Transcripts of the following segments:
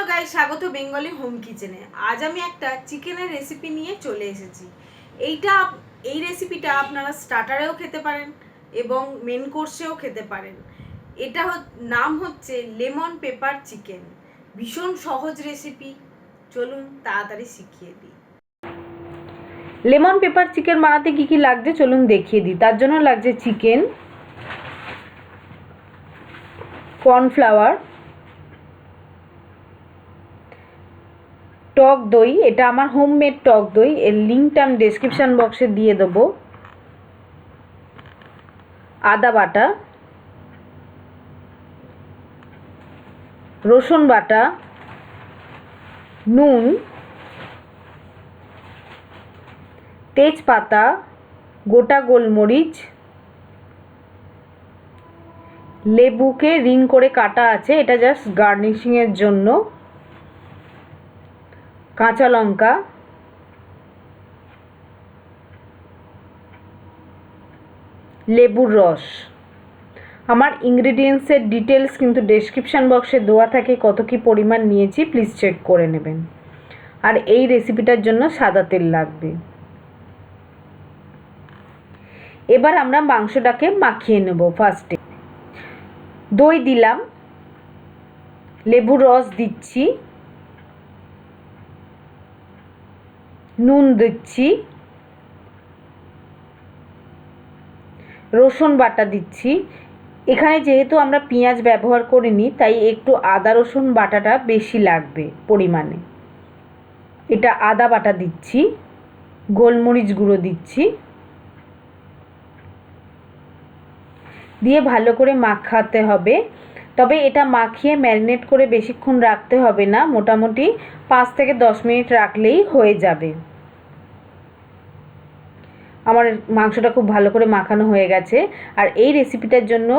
Guys, স্বাগত Bengali home কিচেনে। আজ আমি একটা চিকেনের রেসিপি নিয়ে চলে এসেছি। এই রেসিপিটা আপনারা স্টার্টারেও খেতে পারেন এবং মেন কোর্সেও খেতে পারেন। নাম হচ্ছে লেমন পেপার চিকেন। ভীষণ সহজ রেসিপি, চলুন তাড়াতাড়ি শিখিয়ে দিই। লেমন পেপার চিকেন বানাতে কি কি লাগছে চলুন দেখিয়ে দিই। তার জন্য লাগছে চিকেন, কর্নফ্লাওয়ার, টক দই, এটা আমার হোমমেড টক দই, এর লিঙ্কটা আমি ডেসক্রিপশান বক্সে দিয়ে দেবো। আদা বাটা, রসুন বাটা, নুন, তেজপাতা, গোটা গোলমরিচ, লেবুকে রিং করে কাটা আছে, এটা জাস্ট গার্নিশিংয়ের জন্য, কাঁচা লঙ্কা, লেবুর রস। আমার ইনগ্রিডিয়েন্টসের ডিটেলস কিন্তু ডেসক্রিপশান বক্সে দেওয়া থাকে, কত কী পরিমাণ নিয়েছি প্লিজ চেক করে নেবেন। আর এই রেসিপিটার জন্য সাদা তেল লাগবে। এবার আমরা মাংসটাকে মাখিয়ে নেব। ফার্স্টে দই দিলাম, লেবুর রস দিচ্ছি, নুন দিচ্ছি, রসুন বাটা দিচ্ছি। এখানে যেহেতু আমরা পেঁয়াজ ব্যবহার করিনি তাই একটু আদা রসুন বাটাটা বেশি লাগবে পরিমাণে। এটা আদা বাটা দিচ্ছি, গোলমরিচ গুঁড়ো দিচ্ছি, দিয়ে ভালো করে মাখাতে হবে। তবে এটা মাখিয়ে ম্যারিনেট করে বেশিক্ষণ রাখতে হবে না, মোটামুটি 5 থেকে 10 মিনিট রাখলেই হয়ে যাবে। আমার মাংসটা খুব ভালো করে মাখানো হয়ে গেছে। আর এই রেসিপিটার জন্য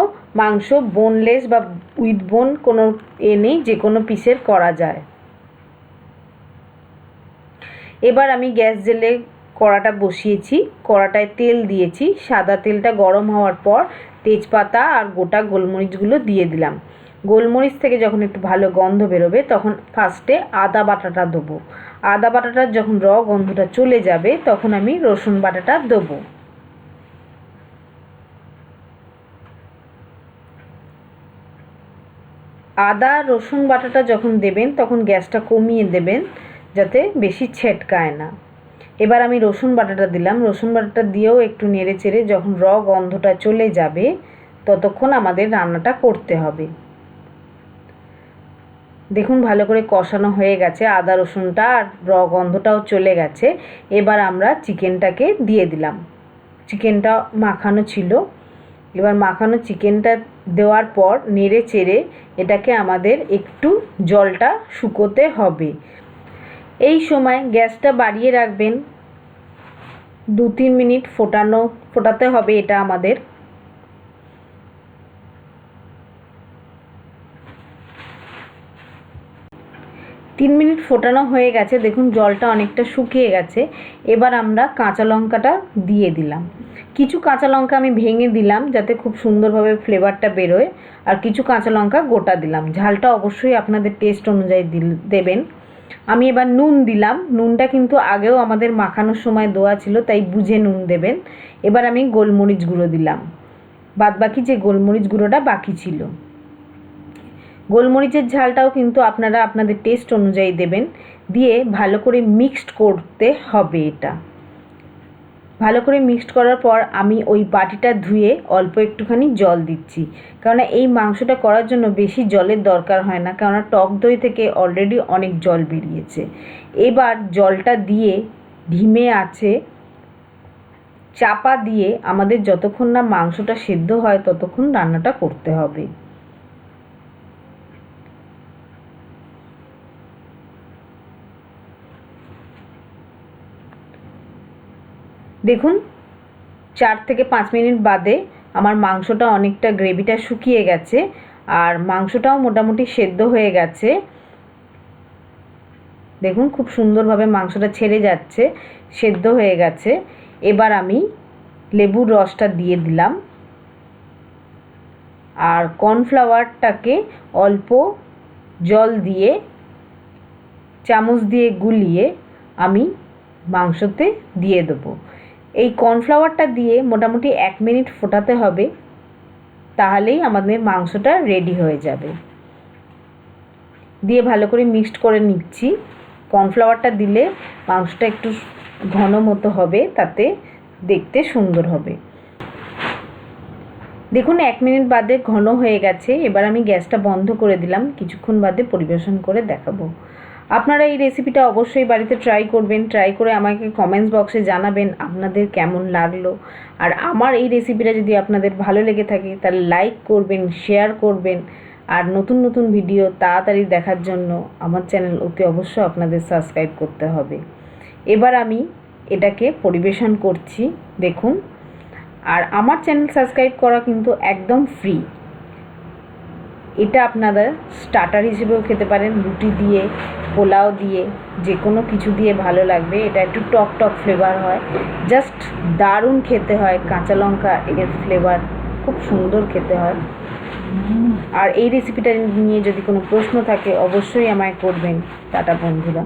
মাংস বোনলেস বা উইথ বোন কোনো নেই, যে কোনো পিসের করা যায়। এবার আমি গ্যাস জেলে কড়াটা বসিয়েছি, কড়াটায় তেল দিয়েছি। সাদা তেলটা গরম হওয়ার পর তেজপাতা আর গোটা গোলমরিচগুলো দিয়ে দিলাম। গোলমরিচ থেকে যখন একটু ভালো গন্ধ বেরোবে তখন ফার্স্টে আদা বাটাটা দেবো। আদা বাটাটার যখন গন্ধটা চলে যাবে তখন আমি রসুন বাটাটা দেবো। আদা রসুন বাটাটা যখন দেবেন তখন গ্যাসটা কমিয়ে দেবেন, যাতে বেশি ছেটকায় না। এবার আমি রসুন বাটাটা দিলাম। রসুন বাটাটা দিয়েও একটু নেড়ে চেড়ে যখন গন্ধটা চলে যাবে ততক্ষণ আমাদের রান্নাটা করতে হবে। দেখুন ভালো করে কষানো হয়ে গেছে, আদা রসুনটা আর গন্ধটাও চলে গেছে। এবার আমরা চিকেনটাকে দিয়ে দিলাম। চিকেনটা মাখানো ছিল। এবার মাখানো চিকেনটা দেওয়ার পর নেড়ে চেড়ে এটাকে আমাদের একটু জলটা শুকোতে হবে। এই সময় গ্যাসটা বাড়িয়ে রাখবেন, 2-3 মিনিট ফোটাতে হবে এটা আমাদের। তিন মিনিট ফোটানো হয়ে গেছে, দেখুন জলটা অনেকটা শুকিয়ে গেছে। এবার আমরা কাঁচা লঙ্কাটা দিয়ে দিলাম। কিছু কাঁচা লঙ্কা আমি ভেঙে দিলাম যাতে খুব সুন্দরভাবে ফ্লেভারটা বেরোয়, আর কিছু কাঁচা লঙ্কা গোটা দিলাম। ঝালটা অবশ্যই আপনাদের টেস্ট অনুযায়ী দেবেন। আমি এবার নুন দিলাম। নুনটা কিন্তু আগেও আমাদের মাখানোর সময় দেওয়া ছিল, তাই বুঝে নুন দেবেন। এবার আমি গোলমরিচ গুঁড়ো দিলাম, বাদবাকি যে গোলমরিচ গুঁড়োটা বাকি ছিল। গোলমরিচের ঝালটাও কিন্তু আপনারা আপনাদের টেস্ট অনুযায়ী দেবেন। দিয়ে ভালো করে মিক্সড করতে হবে। এটা ভালো করে মিক্সড করার পর আমি ওই বাটিটা ধুয়ে অল্প একটুখানি জল দিচ্ছি, কেননা এই মাংসটা করার জন্য বেশি জলের দরকার হয় না, কেননা টক দই থেকে অলরেডি অনেক জল বেরিয়েছে। এবার জলটা দিয়ে ধিমে আছে চাপা দিয়ে আমাদের যতক্ষণ না মাংসটা সেদ্ধ হয় ততক্ষণ রান্নাটা করতে হবে। দেখুন 4 থেকে 5 মিনিট বাদে আমার মাংসটা অনেকটা গ্রেভিটা শুকিয়ে গেছে, আর মাংসটাও মোটামুটি সেদ্ধ হয়ে গেছে। দেখুন খুব সুন্দরভাবে মাংসটা ছেড়ে যাচ্ছে, সেদ্ধ হয়ে গেছে। এবার আমি লেবুর রসটা দিয়ে দিলাম, আর কর্নফ্লাওয়ারটাকে অল্প জল দিয়ে চামচ দিয়ে গুলিয়ে আমি মাংসতে দিয়ে দেবো। এই কর্নফ্লাওয়ারটা দিয়ে মোটামুটি 1 মিনিট ফোটাতে হবে, তাহলেই আমাদের মাংসটা রেডি হয়ে যাবে। দিয়ে ভালো করে মিক্সড করে নিচ্ছি। কর্নফ্লাওয়ারটা দিলে মাংসটা একটু ঘন মতো হবে, তাতে দেখতে সুন্দর হবে। দেখুন 1 মিনিট বাদে ঘন হয়ে গেছে। এবার আমি গ্যাসটা বন্ধ করে দিলাম, কিছুক্ষণ বাদে পরিবেশন করে দেখাবো। আপনারা এই রেসিপিটা অবশ্যই বাড়িতে ট্রাই করবেন, ট্রাই করে আমাকে কমেন্টস বক্সে জানাবেন আপনাদের কেমন লাগলো। আর আমার এই রেসিপিটা যদি আপনাদের ভালো লেগে থাকে তাহলে লাইক করবেন, শেয়ার করবেন। আর নতুন নতুন ভিডিও তাড়াতাড়ি দেখার জন্য আমার চ্যানেল অতি অবশ্যই আপনাদের সাবস্ক্রাইব করতে হবে। এবার আমি এটাকে পরিবেশন করছি, দেখুন। আর আমার চ্যানেল সাবস্ক্রাইব করা কিন্তু একদম ফ্রি। এটা আপনারা স্টার্টার হিসেবেও খেতে পারেন, রুটি দিয়ে, পোলাও দিয়ে, যে কোনো কিছু দিয়ে ভালো লাগবে। এটা একটু টক টক ফ্লেভার হয়, জাস্ট দারুণ খেতে হয়। কাঁচা লঙ্কা এর ফ্লেভার খুব সুন্দর খেতে হয়। আর এই রেসিপিটা নিয়ে যদি কোনো প্রশ্ন থাকে অবশ্যই আমায় করবেন। টাটা বন্ধুরা।